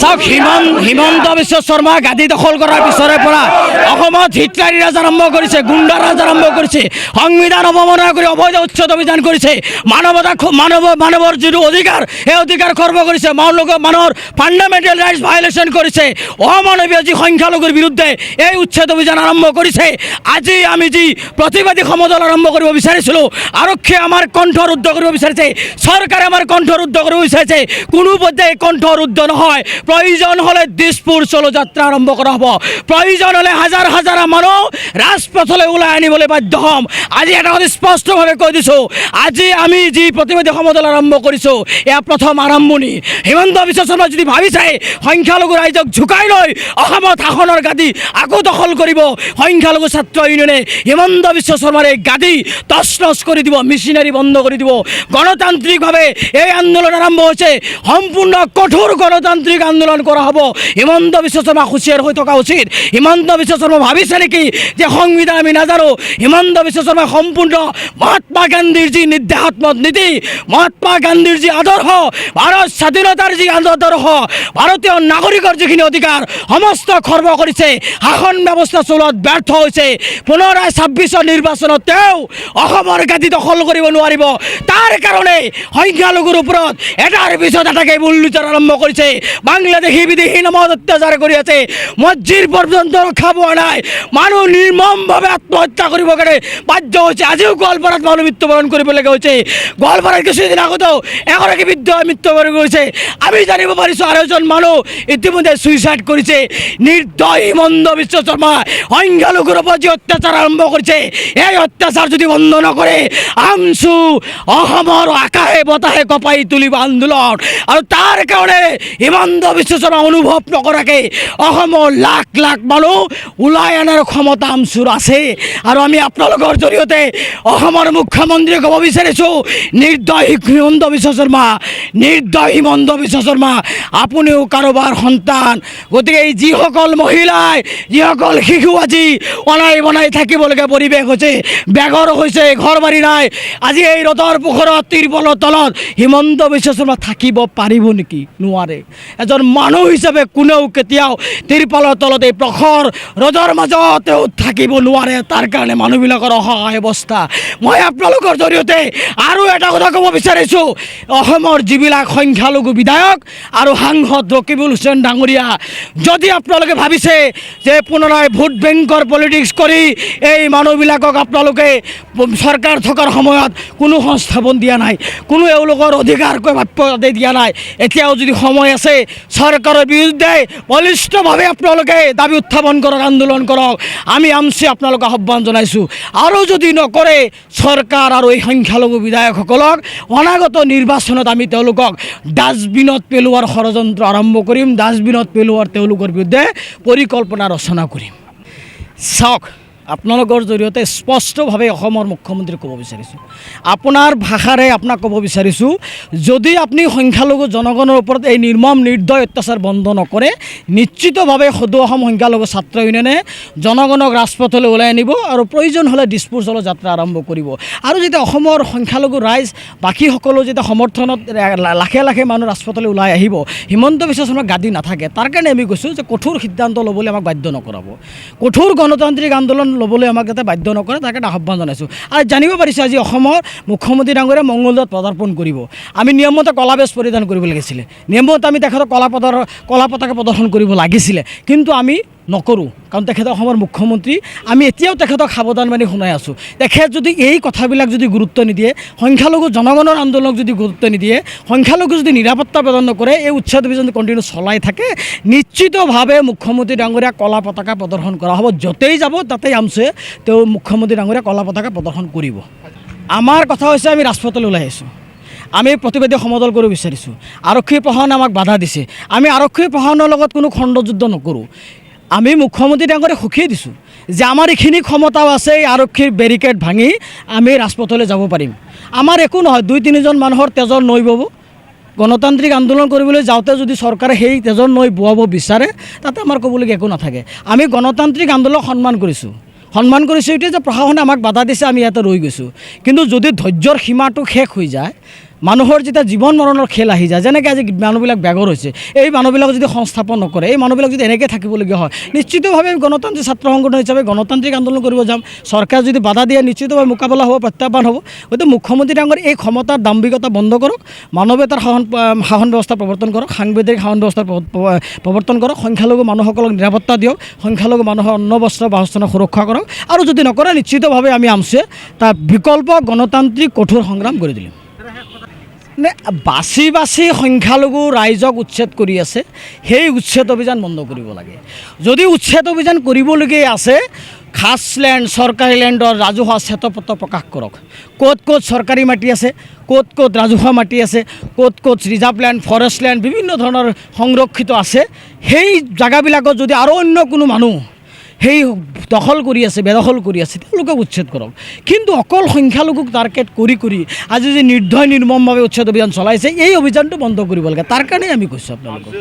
চাওক, হিমন্ত বিশ্ব শৰ্মা গাদী দখল কৰাৰ পিছৰে পৰা অসমত হিটলাৰী ৰাজ আৰম্ভ কৰিছে, গুণ্ডা ৰাজ আৰম্ভ কৰিছে, সংবিধান অৱমাননা কৰি অবৈধ উচ্ছেদ অভিযান কৰিছে, মানৱৰ যিটো অধিকাৰ সেই অধিকাৰ খৰ্ব কৰিছে, মানুহৰ ফাণ্ডামেণ্টেল ৰাইটছ ভায়লেশ্যন কৰিছে, অমানৱীয় যি সংখ্যালঘুৰ বিৰুদ্ধে এই উচ্ছেদ অভিযান আৰম্ভ কৰিছে। আজি আমি যি প্ৰতিবাদী সমদল আৰম্ভ কৰিব বিচাৰিছিলোঁ, আৰক্ষীয়ে আমাৰ কণ্ঠ ৰুদ্ধ কৰিব বিচাৰিছে, চৰকাৰে আমাৰ কণ্ঠ ৰুদ্ধ কৰিব বিচাৰিছে। কোনো পৰ্যায়ে কণ্ঠ ৰুদ্ধ নহয়। প্ৰয়োজন হ'লে দিছপুৰ চলো যাত্ৰা আৰম্ভ কৰা হ'ব, প্ৰয়োজন হ'লে হাজাৰ হাজাৰ মানুহ ৰাজপথলৈ ওলাই আনিবলৈ বাধ্য হ'ম। আজি এটা কথা স্পষ্টভাৱে কৈ দিছোঁ, আজি আমি যি প্ৰতিবাদী সমদল আৰম্ভ কৰিছোঁ এয়া প্ৰথম আৰম্ভণি। হিমন্ত বিশ্ব শৰ্মা যদি ভাবিছে সংখ্যালঘু ৰাইজক ঝুকাই লৈ অসমত শাসনৰ গাদী আকৌ দখল কৰিব, সংখ্যালঘু ছাত্ৰ ইউনিয়নে হিমন্ত বিশ্ব শৰ্মাৰ এই গাদী তছ নছ কৰি দিব, মেচিনাৰী বন্ধ কৰি দিব। গণতান্ত্ৰিকভাৱে এই আন্দোলন আৰম্ভ হৈছে, সম্পূৰ্ণ কঠোৰ গণতান্ত্ৰিক আন্দোলন কৰা হ'ব। হিমন্ত বিশ্ব শৰ্মা হুঁচিয়াৰ হৈ থকা উচিত। হিমন্ত বিশ্ব শৰ্মা ভাবিছে নেকি যে সংবিধান আমি নাজানো? হিমন্ত বিশ্ব শৰ্মা সম্পূৰ্ণ মহাত্মা গান্ধীৰ যি নিৰ্দেশাত্মক নীতি, মহাত্মা গান্ধীৰ যি আদৰ্শ, ভাৰত স্বাধীনতাৰ যি আদৰ্শ, ভাৰতীয় নাগৰিকৰ যিখিনি অধিকাৰ সমস্ত খৰ্ব কৰিছে, শাসন ব্যৱস্থা চলোৱাত ব্যৰ্থ হৈছে। পুনৰাই 26ৰ নিৰ্বাচনত তেওঁ অসমৰ গাদী দখল কৰিব নোৱাৰিব। তাৰ কাৰণে সংখ্যালঘুৰ ওপৰত এটাৰ পিছত এটাকে মূল্যুচাৰ আৰম্ভ কৰিছে। বাংলাদেশী বিদেশী নামত অত্যাচাৰ কৰি আছে, মছজিদ পৰ্যন্ত ৰক্ষা পোৱা নাই, মানুহ নিৰ্মমভাৱে আত্মহত্যা কৰিব কাৰণে বাধ্য হৈছে। আজিও গোৱালপাৰাত মানুহ মৃত্যুবৰণ কৰিবলগীয়া হৈছে। গোৱালপাৰাত কিছুদিন আগতেও এগৰাকী বৃদ্ধ মৃত্যুবৰণ কৰিছে। আমি জানিব পাৰিছোঁ আৰু এজন মানুহ ইতিমধ্যে ছুইচাইড কৰিছে। নিৰ্দয় হিমন্ত বিশ্ব শৰ্মা সংখ্যালঘুৰ ওপৰত যি অত্যাচাৰ আৰম্ভ কৰিছে, এই অত্যাচাৰ যদি বন্ধ নকৰে আমচু অসমৰ আকাশে বতাহে কঁপাই তুলিব আন্দোলন। আৰু তাৰ কাৰণে হিমন্ত বিশ্ব শৰ্মা অনুভৱ নকৰাকৈ অসমৰ লাখ লাখ মানুহ ওলাই অনাৰ ক্ষমতা আমচুৰ আছে। আৰু আমি আপোনালোকৰ জৰিয়তে অসমৰ মুখ্যমন্ত্ৰীয়ে ক'ব বিচাৰিছোঁ, নিৰ্দয় হিমন্ত বিশ্ব শৰ্মা, নিৰ্দয় হিমন্ত বিশ্ব শৰ্মা, আপুনিও কাৰোবাৰ সন্তান। গতিকে এই যিসকল মহিলাই, যিসকল শিশু আজি অনাই বনাই থাকিবলগীয়া পৰিৱেশ হৈছে, বেঘৰ হৈছে, ঘৰ বাৰী নাই, আজি এই ৰ'দৰ পোহৰত তিৰপলৰ তলত হিমন্ত বিশ্ব শৰ্মা থাকিব পাৰিব নেকি? নোৱাৰে। এজন মানুহ হিচাপে কোনেও কেতিয়াও তিৰপলৰ তলত এই প্ৰখৰ ৰ'দৰ মাজত থাকিব নোৱাৰে। তাৰ কাৰণে মানুহবিলাকৰ অসহায় অৱস্থা। মই আপোনালোকৰ জৰিয়তে আৰু এটা কথা ক'ব বিচাৰিছোঁ, অসমৰ যিবিলাক সংখ্যালঘু বিধায়ক আৰু সাংসদ ৰকিবুল হুছেইন ডাঙৰীয়া, যদি আপোনালোকে ভাবিছে যে পুনৰাই ভোট বেংকৰ পলিটিক্স কৰি এই মানুহবিলাকক আপোনালোকে চৰকাৰ থকাৰ সময়ত কোনো সংস্থাপন দিয়া নাই, কোনো এওঁলোকৰ অধিকাৰকৈ প্ৰাপ্য দিয়া নাই, এতিয়াও যদি সময় আছে চৰকাৰৰ বিৰুদ্ধে বলিষ্ঠভাৱে আপোনালোকে দাবী উত্থাপন কৰক, আন্দোলন কৰক। আমি আমচি আপোনালোকক আহ্বান জনাইছোঁ। আৰু যদি নকৰে চৰকাৰ আৰু এই সংখ্যালঘু বিধায়কসকলক অনাগত নিৰ্বাচনত আমি তেওঁলোকক ডাষ্টবিনত পেলোৱাৰ ষড়যন্ত্ৰ আৰম্ভ কৰিম, ডাষ্টবিনত পেলোৱাৰ তেওঁলোকৰ বিৰুদ্ধে পৰিকল্পনা ৰচনা কৰিম। চাওক, আপোনালোকৰ জৰিয়তে স্পষ্টভাৱে অসমৰ মুখ্যমন্ত্ৰীক ক'ব বিচাৰিছোঁ, আপোনাৰ ভাষাৰে আপোনাক ক'ব বিচাৰিছোঁ, যদি আপুনি সংখ্যালঘু জনগণৰ ওপৰত এই নিৰ্মম নিৰ্দয় অত্যাচাৰ বন্ধ নকৰে, নিশ্চিতভাৱে সদৌ অসম সংখ্যালঘু ছাত্ৰ ইউনিয়নে জনগণক ৰাজপথলৈ ওলাই আনিব আৰু প্ৰয়োজন হ'লে দিছপুৰ চলো যাত্ৰা আৰম্ভ কৰিব। আৰু যেতিয়া অসমৰ সংখ্যালঘু ৰাইজ বাকীসকলো যেতিয়া সমৰ্থনত লাখে লাখে মানুহ ৰাজপথলৈ ওলাই আহিব, হিমন্ত বিশ্ব শৰ্মাৰ গাদী নাথাকে। তাৰ কাৰণে আমি কৈছোঁ যে কঠোৰ সিদ্ধান্ত ল'বলৈ আমাক বাধ্য নকৰাব, কঠোৰ গণতান্ত্ৰিক আন্দোলন ল'বলৈ আমাক যাতে বাধ্য নকৰে, তাৰ কাৰণে আহ্বান জনাইছোঁ। আৰু জানিব পাৰিছোঁ আজি অসমৰ মুখ্যমন্ত্ৰী ডাঙৰীয়াই মংগলদৈত পদাৰ্পণ কৰিব। আমি নিয়মমতে কলা বেজ পৰিধান কৰিব লাগিছিলে, নিয়মমতে আমি তেখেতক কলা পতাকা প্ৰদৰ্শন কৰিব লাগিছিলে, কিন্তু আমি নকৰোঁ। কাৰণ তেখেত অসমৰ মুখ্যমন্ত্ৰী, আমি এতিয়াও তেখেতক সাৱধান মানি শুনাই আছোঁ। তেখেত যদি এই কথাবিলাক যদি গুৰুত্ব নিদিয়ে, সংখ্যালঘু জনগণৰ আন্দোলনক যদি গুৰুত্ব নিদিয়ে, সংখ্যালঘু যদি নিৰাপত্তা প্ৰদান নকৰে, এই উচ্ছেদ অভিযান কণ্টিনিউ চলাই থাকে, নিশ্চিতভাৱে মুখ্যমন্ত্ৰী ডাঙৰীয়া কলা পতাকা প্ৰদৰ্শন কৰা হ'ব। য'তেই যাব তাতেই আমচুৱে তেওঁ মুখ্যমন্ত্ৰী ডাঙৰীয়া কলা পতাকা প্ৰদৰ্শন কৰিব। আমাৰ কথা হৈছে আমি ৰাজপথলৈ ওলাই আহিছোঁ, আমি প্ৰতিবাদী সমদল কৰিব বিচাৰিছোঁ। আৰক্ষী প্ৰশাসনে আমাক বাধা দিছে, আমি আৰক্ষী প্ৰশাসনৰ লগত কোনো খণ্ডযুদ্ধ নকৰোঁ। আমি মুখ্যমন্ত্ৰী ডাঙৰীয়াক সুখী দিছোঁ যে আমাৰ এইখিনি ক্ষমতাও আছে, আৰক্ষীৰ বেৰিকেড ভাঙি আমি ৰাজপথলৈ যাব পাৰিম। আমাৰ একো নহয়, 2-3জন মানুহৰ তেজৰ নৈ বব। গণতান্ত্ৰিক আন্দোলন কৰিবলৈ যাওঁতে যদি চৰকাৰে সেই তেজৰ নৈ বোৱাব বিচাৰে, তাতে আমাৰ ক'বলগীয়া একো নাথাকে। আমি গণতান্ত্ৰিক আন্দোলনক সন্মান কৰিছোঁ এইটোৱে যে প্ৰশাসনে আমাক বাধা দিছে, আমি ইয়াতে ৰৈ গৈছোঁ। কিন্তু যদি ধৈৰ্যৰ সীমাটো শেষ হৈ যায়, মানুহৰ যেতিয়া জীৱন মৰণৰ খেল আহি যায়, যেনেকৈ আজি মানুহবিলাক বেগৰ হৈছে, এই মানুহবিলাকক যদি সংস্থাপন নকৰে, এই মানুহবিলাক যদি এনেকৈ থাকিবলগীয়া হয়, নিশ্চিতভাৱে গণতান্ত্ৰিক ছাত্ৰ সংগঠন হিচাপে গণতান্ত্ৰিক আন্দোলন কৰিব যাম। চৰকাৰ যদি বাধা দিয়ে নিশ্চিতভাৱে মোকাবিলা হ'ব, প্ৰত্যাহ্বান হ'ব। গতিকে মুখ্যমন্ত্ৰী ডাঙৰ এই ক্ষমতাৰ দাম্ভিকতা বন্ধ কৰক, মানৱীয়তাৰ শাসন ব্যৱস্থা প্ৰৱৰ্তন কৰক, সাংবিধানিক শাসন ব্যৱস্থা প্ৰৱৰ্তন কৰক, সংখ্যালঘু মানুহসকলক নিৰাপত্তা দিয়ক, সংখ্যালঘু মানুহৰ অন্ন বস্ত্ৰ বাসস্থানৰ সুৰক্ষা কৰক, আৰু যদি নকৰে নিশ্চিতভাৱে আমি আমচুৱে তাৰ বিকল্প গণতান্ত্ৰিক কঠোৰ সংগ্ৰাম কৰি দিম। নে বাছি বাছি সংখ্যালঘু ৰাইজক উচ্ছেদ কৰি আছে, সেই উচ্ছেদ অভিযান বন্ধ কৰিব লাগে। যদি উচ্ছেদ অভিযান কৰিবলগীয়া আছে, খাছ লেণ্ড, চৰকাৰী লেণ্ডৰ ৰাজহুৱা শ্বেতপত্ৰ প্ৰকাশ কৰক। ক'ত ক'ত চৰকাৰী মাটি আছে, ক'ত ক'ত ৰাজহুৱা মাটি আছে, ক'ত ক'ত ৰিজাৰ্ভ লেণ্ড, ফৰেষ্ট লেণ্ড বিভিন্ন ধৰণৰ সংৰক্ষিত আছে, সেই জেগাবিলাকত যদি আৰু অন্য কোনো মানুহ সেই দখল কৰি আছে, বেদখল কৰি আছে, তেওঁলোকক উচ্ছেদ কৰক। কিন্তু অকল সংখ্যালঘুক টাৰ্গেট কৰি আজি যে নিৰ্দয় নিৰ্মমভাৱে উচ্ছেদ অভিযান চলাইছে, এই অভিযানটো বন্ধ কৰিব লাগে। তাৰ কাৰণেই আমি কৈছোঁ আপোনালোকক।